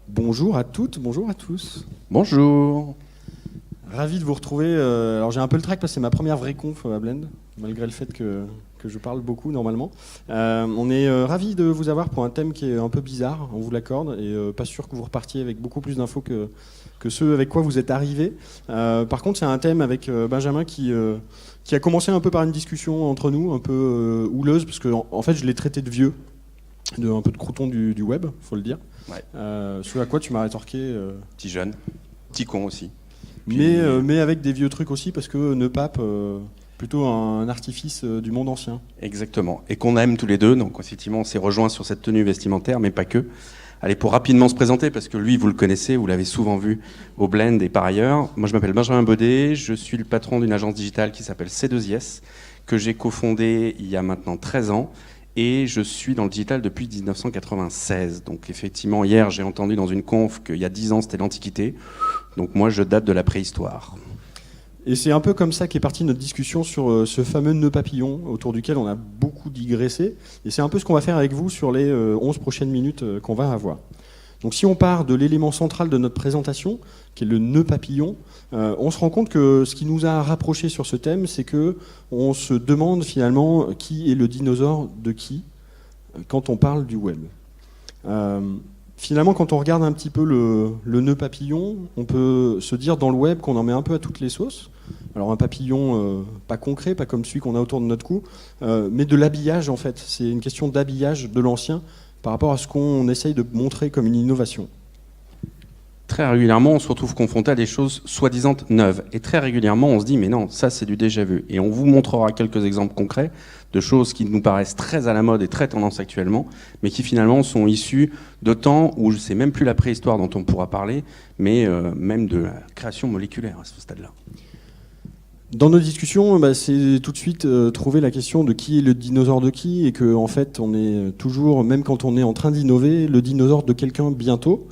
Bonjour à toutes, bonjour à tous. Bonjour. Ravi de vous retrouver. Alors j'ai un peu le trac parce que c'est ma première vraie conf à Blend, malgré le fait que je parle beaucoup normalement. On est ravi de vous avoir pour un thème qui est un peu bizarre, on vous l'accorde, et pas sûr que vous repartiez avec beaucoup plus d'infos que ceux avec quoi vous êtes arrivés. Par contre, c'est un thème avec Benjamin qui a commencé un peu par une discussion entre nous, un peu houleuse, parce que en fait je l'ai traité de vieux, un peu de crouton du web, faut le dire. Ouais. Ce à quoi tu m'as rétorqué. Petit jeune, petit con aussi. Mais avec des vieux trucs aussi, parce que Neupape, plutôt un artifice du monde ancien. Exactement. Et qu'on aime tous les deux, donc effectivement on s'est rejoints sur cette tenue vestimentaire, mais pas que. Allez, pour rapidement se présenter, parce que lui, vous le connaissez, vous l'avez souvent vu au Blend et par ailleurs. Moi, je m'appelle Benjamin Baudet, je suis le patron d'une agence digitale qui s'appelle C2IS, que j'ai cofondée il y a maintenant 13 ans. Et je suis dans le digital depuis 1996. Donc effectivement, hier, j'ai entendu dans une conf qu'il y a 10 ans, c'était l'Antiquité. Donc moi, je date de la préhistoire. Et c'est un peu comme ça qu'est partie notre discussion sur ce fameux nœud papillon, autour duquel on a beaucoup digressé. Et c'est un peu ce qu'on va faire avec vous sur les 11 prochaines minutes qu'on va avoir. Donc si on part de l'élément central de notre présentation, qui est le nœud papillon, on se rend compte que ce qui nous a rapprochés sur ce thème, c'est qu'on se demande finalement qui est le dinosaure de qui quand on parle du web. Finalement, quand on regarde un petit peu le nœud papillon, on peut se dire dans le web qu'on en met un peu à toutes les sauces. Alors un papillon pas concret, pas comme celui qu'on a autour de notre cou, mais de l'habillage en fait. C'est une question d'habillage de l'ancien par rapport à ce qu'on essaye de montrer comme une innovation. Très régulièrement, on se retrouve confronté à des choses soi-disant neuves. Et très régulièrement, on se dit, mais non, ça c'est du déjà vu. Et on vous montrera quelques exemples concrets de choses qui nous paraissent très à la mode et très tendance actuellement, mais qui finalement sont issues de temps où c'est même plus la préhistoire dont on pourra parler, mais même de la création moléculaire à ce stade-là. Dans nos discussions, c'est tout de suite trouver la question de qui est le dinosaure de qui, et que en fait, on est toujours, même quand on est en train d'innover, le dinosaure de quelqu'un bientôt.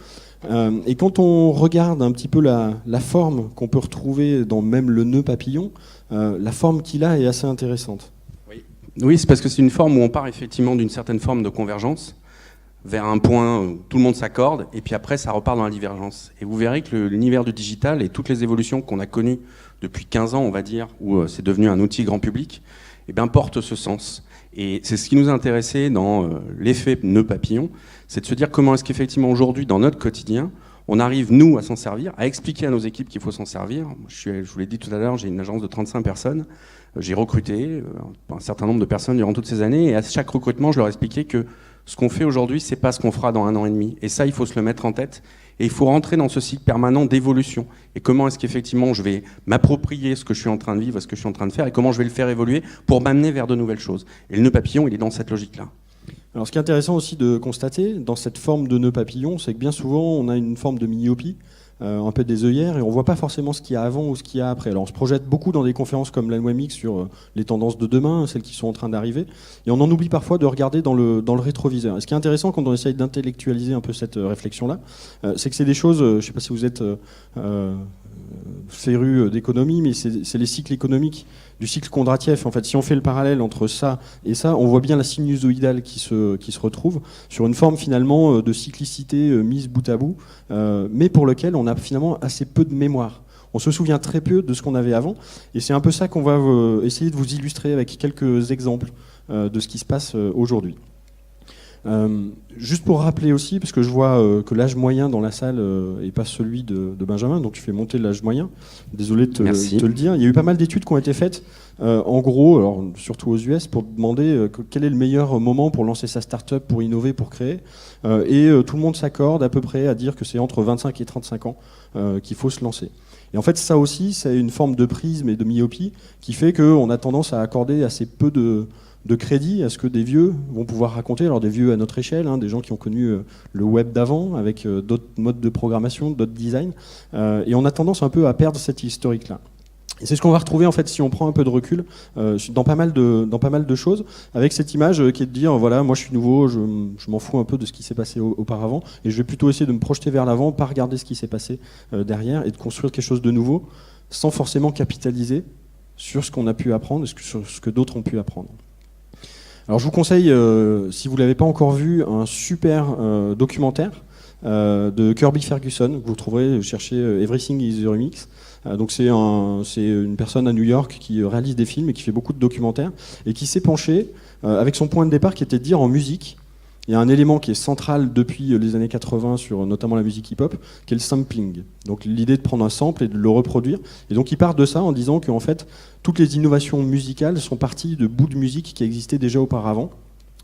Et quand on regarde un petit peu la forme qu'on peut retrouver dans même le nœud papillon, la forme qu'il a est assez intéressante. Oui, c'est parce que c'est une forme où on part effectivement d'une certaine forme de convergence vers un point où tout le monde s'accorde, et puis après ça repart dans la divergence. Et vous verrez que l'univers du digital et toutes les évolutions qu'on a connues depuis 15 ans, on va dire, où c'est devenu un outil grand public, eh bien, portent ce sens. Et c'est ce qui nous a intéressé dans l'effet nœud papillon, c'est de se dire comment est-ce qu'effectivement aujourd'hui, dans notre quotidien, on arrive, nous, à s'en servir, à expliquer à nos équipes qu'il faut s'en servir. Je vous l'ai dit tout à l'heure, j'ai une agence de 35 personnes. J'ai recruté un certain nombre de personnes durant toutes ces années, et à chaque recrutement, je leur expliquais que ce qu'on fait aujourd'hui, c'est pas ce qu'on fera dans 1 an et demi. Et ça, il faut se le mettre en tête. Et il faut rentrer dans ce cycle permanent d'évolution. Et comment est-ce qu'effectivement je vais m'approprier ce que je suis en train de vivre, ce que je suis en train de faire, et comment je vais le faire évoluer pour m'amener vers de nouvelles choses. Et le nœud papillon, il est dans cette logique-là. Alors ce qui est intéressant aussi de constater dans cette forme de nœud papillon, c'est que bien souvent on a une forme de myopie, un peu des œillères, et on ne voit pas forcément ce qu'il y a avant ou ce qu'il y a après. Alors on se projette beaucoup dans des conférences comme l'ANWAMIX sur les tendances de demain, celles qui sont en train d'arriver, et on en oublie parfois de regarder dans le rétroviseur. Et ce qui est intéressant quand on essaye d'intellectualiser un peu cette réflexion-là, c'est que c'est des choses, je ne sais pas si vous êtes féru d'économie, mais c'est les cycles économiques du cycle Kondratiev. En fait, si on fait le parallèle entre ça et ça, on voit bien la sinusoïdale qui se retrouve sur une forme finalement de cyclicité mise bout à bout, mais pour lequel on a finalement assez peu de mémoire. On se souvient très peu de ce qu'on avait avant, et c'est un peu ça qu'on va essayer de vous illustrer avec quelques exemples de ce qui se passe aujourd'hui. Juste pour rappeler aussi, parce que je vois que l'âge moyen dans la salle n'est pas celui de Benjamin, donc tu fais monter l'âge moyen. Désolé de te le dire. Il y a eu pas mal d'études qui ont été faites, en gros, alors, surtout aux US, pour demander quel est le meilleur moment pour lancer sa start-up, pour innover, pour créer. Et tout le monde s'accorde à peu près à dire que c'est entre 25 et 35 ans qu'il faut se lancer. Et en fait, ça aussi, c'est une forme de prisme et de myopie qui fait qu'on a tendance à accorder assez peu de crédit à ce que des vieux vont pouvoir raconter, alors des vieux à notre échelle, des gens qui ont connu le web d'avant, avec d'autres modes de programmation, d'autres designs, et on a tendance un peu à perdre cette historique-là. Et c'est ce qu'on va retrouver en fait si on prend un peu de recul dans pas mal de choses, avec cette image qui est de dire voilà, moi je suis nouveau, je m'en fous un peu de ce qui s'est passé auparavant, et je vais plutôt essayer de me projeter vers l'avant, pas regarder ce qui s'est passé derrière, et de construire quelque chose de nouveau, sans forcément capitaliser sur ce qu'on a pu apprendre, sur ce que d'autres ont pu apprendre. Alors je vous conseille, si vous ne l'avez pas encore vu, un super documentaire de Kirby Ferguson, que vous trouverez, cherchez Everything is a Remix. Donc c'est une personne à New York qui réalise des films et qui fait beaucoup de documentaires, et qui s'est penché avec son point de départ qui était de dire en musique, il y a un élément qui est central depuis les années 80 sur notamment la musique hip-hop, qui est le sampling. Donc l'idée de prendre un sample et de le reproduire. Et donc il part de ça en disant qu'en fait, toutes les innovations musicales sont parties de bouts de musique qui existaient déjà auparavant.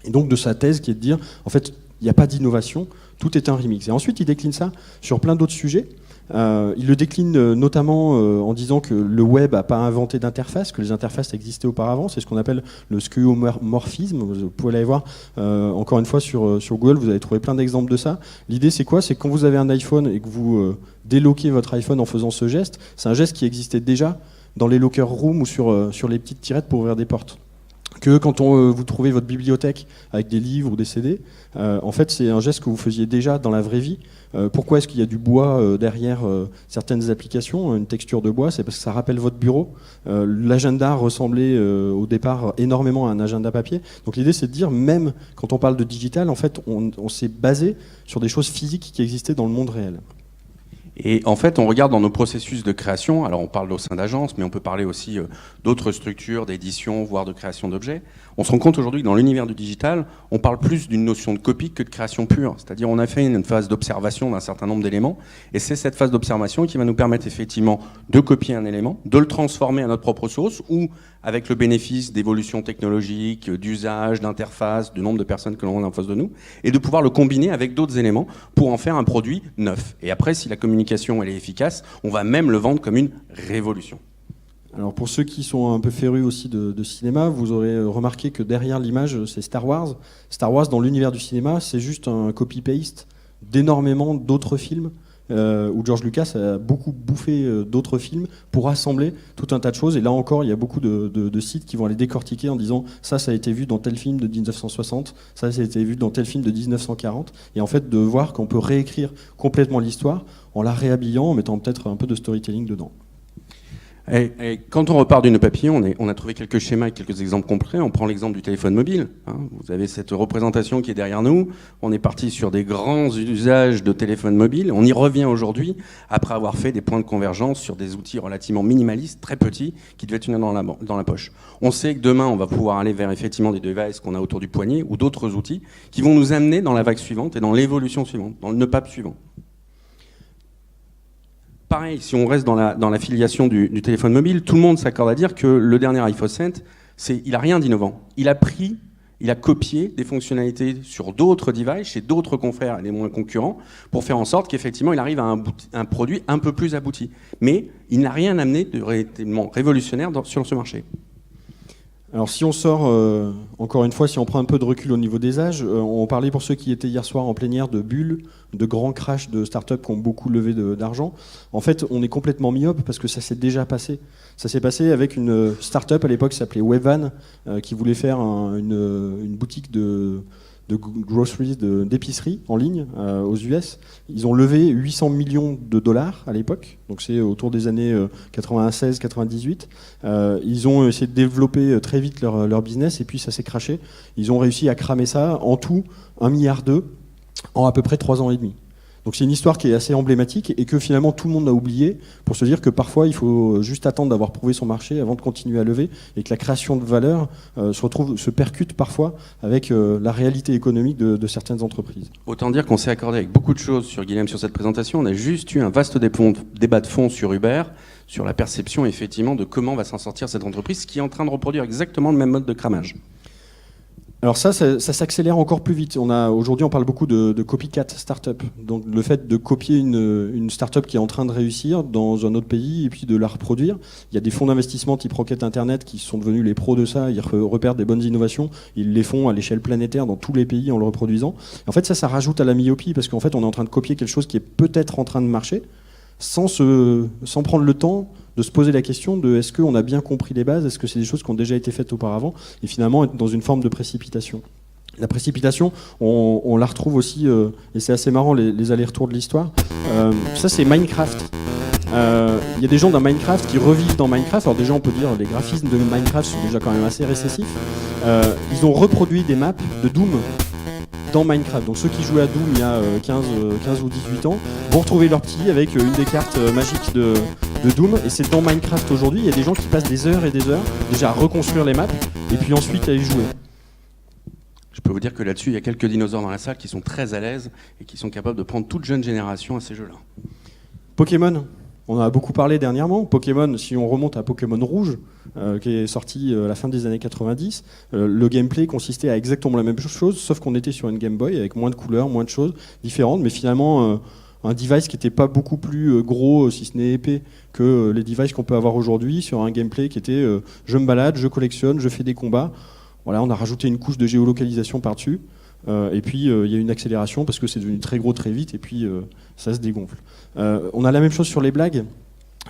Et donc de sa thèse qui est de dire, en fait, il n'y a pas d'innovation, tout est un remix. Et ensuite, il décline ça sur plein d'autres sujets. Il le décline notamment en disant que le web n'a pas inventé d'interface, que les interfaces existaient auparavant. C'est ce qu'on appelle le skeuomorphisme. Vous pouvez aller voir encore une fois sur Google, vous allez trouver plein d'exemples de ça. L'idée, c'est quoi? C'est que quand vous avez un iPhone et que vous déloquez votre iPhone en faisant ce geste, c'est un geste qui existait déjà dans les locker rooms ou sur les petites tirettes pour ouvrir des portes. Que quand vous trouvez votre bibliothèque avec des livres ou des CD, en fait c'est un geste que vous faisiez déjà dans la vraie vie. Pourquoi est-ce qu'il y a du bois derrière certaines applications, une texture de bois? C'est parce que ça rappelle votre bureau. L'agenda ressemblait au départ énormément à un agenda papier. Donc l'idée c'est de dire, même quand on parle de digital, en fait on s'est basé sur des choses physiques qui existaient dans le monde réel. Et en fait, on regarde dans nos processus de création, alors on parle au sein d'agences, mais on peut parler aussi d'autres structures, d'édition, voire de création d'objets. On se rend compte aujourd'hui que dans l'univers du digital, on parle plus d'une notion de copie que de création pure. C'est-à-dire on a fait une phase d'observation d'un certain nombre d'éléments, et c'est cette phase d'observation qui va nous permettre effectivement de copier un élément, de le transformer à notre propre sauce, ou avec le bénéfice d'évolution technologique, d'usage, d'interface, du nombre de personnes que l'on a en face de nous, et de pouvoir le combiner avec d'autres éléments pour en faire un produit neuf. Et après, si la communication elle est efficace, on va même le vendre comme une révolution. Alors pour ceux qui sont un peu férus aussi de cinéma, vous aurez remarqué que derrière l'image, c'est Star Wars. Star Wars, dans l'univers du cinéma, c'est juste un copy-paste d'énormément d'autres films, où George Lucas a beaucoup bouffé d'autres films pour assembler tout un tas de choses. Et là encore, il y a beaucoup de sites qui vont aller décortiquer en disant ça a été vu dans tel film de 1960, ça a été vu dans tel film de 1940. Et en fait, de voir qu'on peut réécrire complètement l'histoire en la réhabillant, en mettant peut-être un peu de storytelling dedans. Et quand on repart d'une papier, on a trouvé quelques schémas et quelques exemples concrets. On prend l'exemple du téléphone mobile. Vous avez cette représentation qui est derrière nous. On est parti sur des grands usages de téléphone mobile. On y revient aujourd'hui après avoir fait des points de convergence sur des outils relativement minimalistes, très petits, qui devaient tenir dans la poche. On sait que demain, on va pouvoir aller vers effectivement des devices qu'on a autour du poignet ou d'autres outils qui vont nous amener dans la vague suivante et dans l'évolution suivante, dans le nœud-pape suivant. Pareil, si on reste dans la filiation du téléphone mobile, tout le monde s'accorde à dire que le dernier iPhone 7, il n'a rien d'innovant. Il a copié des fonctionnalités sur d'autres devices, chez d'autres confrères et les moins concurrents, pour faire en sorte qu'effectivement il arrive à un produit un peu plus abouti. Mais il n'a rien amené de réellement révolutionnaire sur ce marché. Alors si on sort, encore une fois, si on prend un peu de recul au niveau des âges, on parlait pour ceux qui étaient hier soir en plénière de bulles, de grands crashs de startups qui ont beaucoup levé d'argent. En fait, on est complètement myope parce que ça s'est déjà passé. Ça s'est passé avec une startup à l'époque qui s'appelait Webvan, qui voulait faire une boutique de groceries, d'épicerie en ligne aux US. Ils ont levé 800 millions de dollars à l'époque, donc c'est autour des années 96-98. Ils ont essayé de développer très vite leur business et puis ça s'est crashé. Ils ont réussi à cramer ça en tout 1,2 milliard en à peu près 3 ans et demi. Donc c'est une histoire qui est assez emblématique et que finalement tout le monde a oublié pour se dire que parfois il faut juste attendre d'avoir prouvé son marché avant de continuer à lever et que la création de valeur se percute parfois avec la réalité économique de certaines entreprises. Autant dire qu'on s'est accordé avec beaucoup de choses sur Guilhem sur cette présentation. On a juste eu un vaste débat de fond sur Uber, sur la perception effectivement de comment va s'en sortir cette entreprise qui est en train de reproduire exactement le même mode de cramage. Alors ça s'accélère encore plus vite. Aujourd'hui, on parle beaucoup de copycat startup. Donc le fait de copier une startup qui est en train de réussir dans un autre pays et puis de la reproduire. Il y a des fonds d'investissement type Rocket Internet qui sont devenus les pros de ça. Ils repèrent des bonnes innovations. Ils les font à l'échelle planétaire dans tous les pays en le reproduisant. En fait, ça rajoute à la myopie parce qu'en fait, on est en train de copier quelque chose qui est peut-être en train de marcher sans prendre le temps de se poser la question de est-ce qu'on a bien compris les bases, est-ce que c'est des choses qui ont déjà été faites auparavant, et finalement être dans une forme de précipitation. La précipitation, on la retrouve aussi, et c'est assez marrant les allers-retours de l'histoire, ça c'est Minecraft. Il y a des gens dans Minecraft qui revivent dans Minecraft. Alors déjà on peut dire les graphismes de Minecraft sont déjà quand même assez récessifs. Ils ont reproduit des maps de Doom dans Minecraft. Donc ceux qui jouaient à Doom il y a 15 ou 18 ans vont retrouver leur petit avec une des cartes magiques de Doom, et c'est dans Minecraft aujourd'hui. Il y a des gens qui passent des heures et des heures déjà à reconstruire les maps et puis ensuite à y jouer. Je peux vous dire que là-dessus, il y a quelques dinosaures dans la salle qui sont très à l'aise et qui sont capables de prendre toute jeune génération à ces jeux-là. Pokémon, on en a beaucoup parlé dernièrement. Pokémon, si on remonte à Pokémon Rouge, qui est sorti à la fin des années 90, le gameplay consistait à exactement la même chose, sauf qu'on était sur une Game Boy avec moins de couleurs, moins de choses différentes, mais finalement un device qui n'était pas beaucoup plus gros, si ce n'est épais, que les devices qu'on peut avoir aujourd'hui, sur un gameplay qui était je me balade, je collectionne, je fais des combats. Voilà, on a rajouté une couche de géolocalisation par-dessus. Et puis il y a une accélération parce que c'est devenu très gros très vite et puis ça se dégonfle. On a la même chose sur les blagues.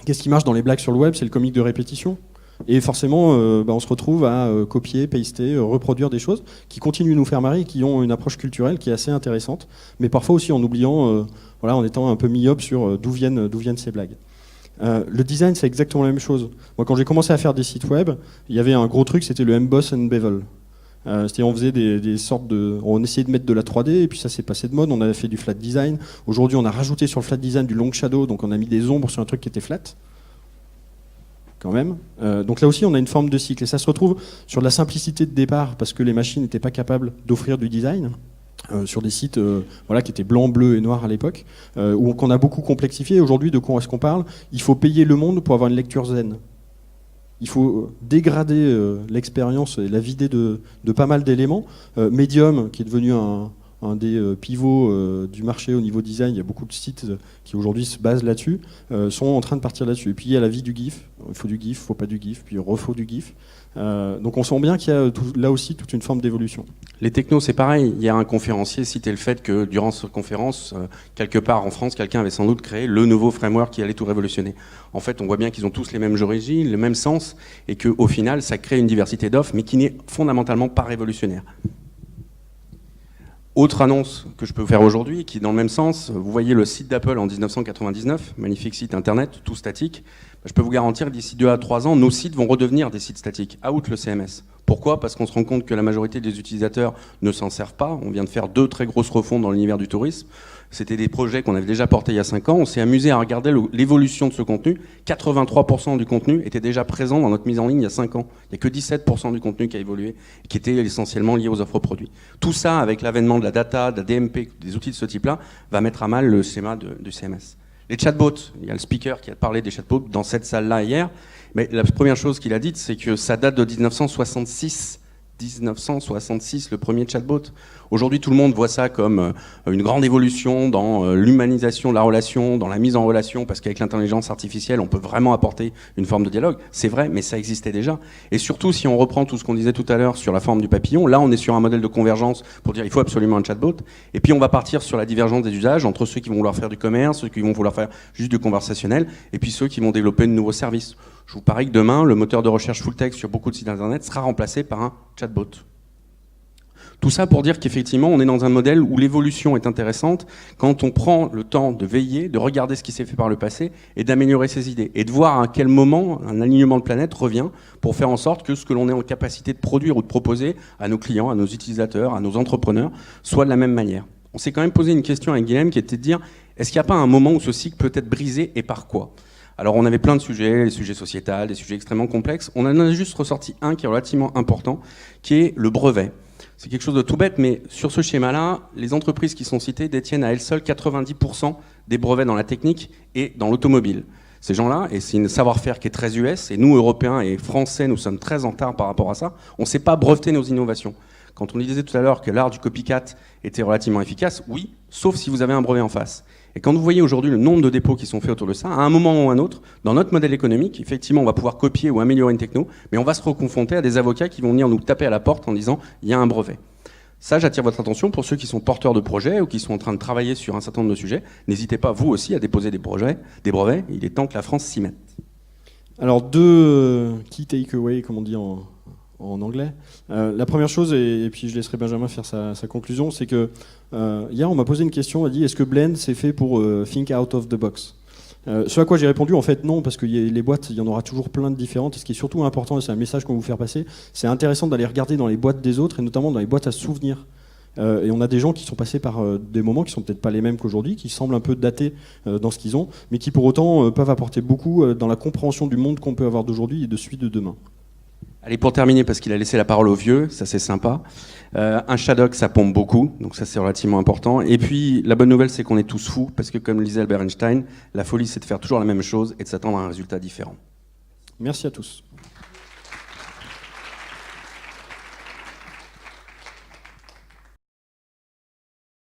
Qu'est-ce qui marche dans les blagues sur le web? C'est le comique de répétition. Et forcément, on se retrouve à copier, paster, reproduire des choses qui continuent de nous faire marrer et qui ont une approche culturelle qui est assez intéressante, mais parfois aussi en oubliant, en étant un peu myope sur d'où viennent ces blagues. Le design, c'est exactement la même chose. Moi, quand j'ai commencé à faire des sites web, il y avait un gros truc, c'était le emboss and bevel. C'est-à-dire on faisait des sortes de, on essayait de mettre de la 3D et puis ça s'est passé de mode. On avait fait du flat design. Aujourd'hui, on a rajouté sur le flat design du long shadow, donc on a mis des ombres sur un truc qui était flat. Quand même. Donc là aussi, on a une forme de cycle et ça se retrouve sur la simplicité de départ parce que les machines n'étaient pas capables d'offrir du design. Sur des sites qui étaient blanc, bleu et noir à l'époque, où qu'on a beaucoup complexifié. Aujourd'hui, de quoi est-ce qu'on parle? Il faut payer le monde pour avoir une lecture zen. Il faut dégrader l'expérience et la vider de pas mal d'éléments. Medium, qui est devenu un des pivots du marché au niveau design, il y a beaucoup de sites qui aujourd'hui se basent là-dessus, sont en train de partir là-dessus. Et puis il y a la vie du GIF, il faut du GIF, il ne faut pas du GIF, puis il refaut du GIF. Donc on sent bien qu'il y a là aussi toute une forme d'évolution. Les technos, c'est pareil. Il y a un conférencier cité le fait que durant cette conférence, quelque part en France, quelqu'un avait sans doute créé le nouveau framework qui allait tout révolutionner. En fait, on voit bien qu'ils ont tous les mêmes origines, le même sens, et qu'au final, ça crée une diversité d'offres, mais qui n'est fondamentalement pas révolutionnaire. Autre annonce que je peux vous faire aujourd'hui, qui est dans le même sens, vous voyez le site d'Apple en 1999, magnifique site internet, tout statique. Je peux vous garantir que d'ici 2 à 3 ans, nos sites vont redevenir des sites statiques, out le CMS. Pourquoi? Parce qu'on se rend compte que la majorité des utilisateurs ne s'en servent pas. On vient de faire 2 très grosses refontes dans l'univers du tourisme. C'était des projets qu'on avait déjà portés il y a 5 ans. On s'est amusé à regarder l'évolution de ce contenu. 83% du contenu était déjà présent dans notre mise en ligne il y a 5 ans. Il n'y a que 17% du contenu qui a évolué, qui était essentiellement lié aux offres produits. Tout ça, avec l'avènement de la data, de la DMP, des outils de ce type-là, va mettre à mal le schéma du CMS. Les chatbots, il y a le speaker qui a parlé des chatbots dans cette salle-là hier, mais la première chose qu'il a dite, c'est que ça date de 1966, le premier chatbot. Aujourd'hui, tout le monde voit ça comme une grande évolution dans l'humanisation de la relation, dans la mise en relation, parce qu'avec l'intelligence artificielle, on peut vraiment apporter une forme de dialogue. C'est vrai, mais ça existait déjà. Et surtout, si on reprend tout ce qu'on disait tout à l'heure sur la forme du papillon, là, on est sur un modèle de convergence pour dire il faut absolument un chatbot. Et puis, on va partir sur la divergence des usages entre ceux qui vont vouloir faire du commerce, ceux qui vont vouloir faire juste du conversationnel, et puis ceux qui vont développer de nouveaux services. Je vous parie que demain, le moteur de recherche full text sur beaucoup de sites internet sera remplacé par un chatbot. Tout ça pour dire qu'effectivement, on est dans un modèle où l'évolution est intéressante quand on prend le temps de veiller, de regarder ce qui s'est fait par le passé et d'améliorer ses idées. Et de voir à quel moment un alignement de planète revient pour faire en sorte que ce que l'on est en capacité de produire ou de proposer à nos clients, à nos utilisateurs, à nos entrepreneurs, soit de la même manière. On s'est quand même posé une question avec Guilhem qui était de dire, est-ce qu'il n'y a pas un moment où ce cycle peut être brisé et par quoi ? Alors on avait plein de sujets, les sujets sociétals, des sujets extrêmement complexes. On en a juste ressorti un qui est relativement important, qui est le brevet. C'est quelque chose de tout bête, mais sur ce schéma-là, les entreprises qui sont citées détiennent à elles seules 90% des brevets dans la technique et dans l'automobile. Ces gens-là, et c'est un savoir-faire qui est très US, et nous, Européens et Français, nous sommes très en retard par rapport à ça, on ne sait pas breveter nos innovations. Quand on disait tout à l'heure que l'art du copycat était relativement efficace, oui, sauf si vous avez un brevet en face. Et quand vous voyez aujourd'hui le nombre de dépôts qui sont faits autour de ça, à un moment ou à un autre, dans notre modèle économique, effectivement, on va pouvoir copier ou améliorer une techno, mais on va se reconfronter à des avocats qui vont venir nous taper à la porte en disant « il y a un brevet ». Ça, j'attire votre attention pour ceux qui sont porteurs de projets ou qui sont en train de travailler sur un certain nombre de sujets. N'hésitez pas, vous aussi, à déposer des brevets. Il est temps que la France s'y mette. Alors, 2 key takeaways, comme on dit en anglais. La première chose, et puis je laisserai Benjamin faire sa conclusion, c'est que hier on m'a posé une question, on m'a dit est-ce que Blend c'est fait pour think out of the box? Ce à quoi j'ai répondu en fait non, parce que les boîtes, il y en aura toujours plein de différentes, et ce qui est surtout important, et c'est un message qu'on va vous faire passer, c'est intéressant d'aller regarder dans les boîtes des autres, et notamment dans les boîtes à souvenirs. Et on a des gens qui sont passés par des moments qui sont peut-être pas les mêmes qu'aujourd'hui, qui semblent un peu datés dans ce qu'ils ont, mais qui pour autant peuvent apporter beaucoup dans la compréhension du monde qu'on peut avoir d'aujourd'hui et de celui de demain. Allez, pour terminer, parce qu'il a laissé la parole aux vieux, ça c'est sympa. Un Shadok, ça pompe beaucoup, donc ça c'est relativement important. Et puis la bonne nouvelle, c'est qu'on est tous fous, parce que comme le disait Albert Einstein, la folie c'est de faire toujours la même chose et de s'attendre à un résultat différent. Merci à tous.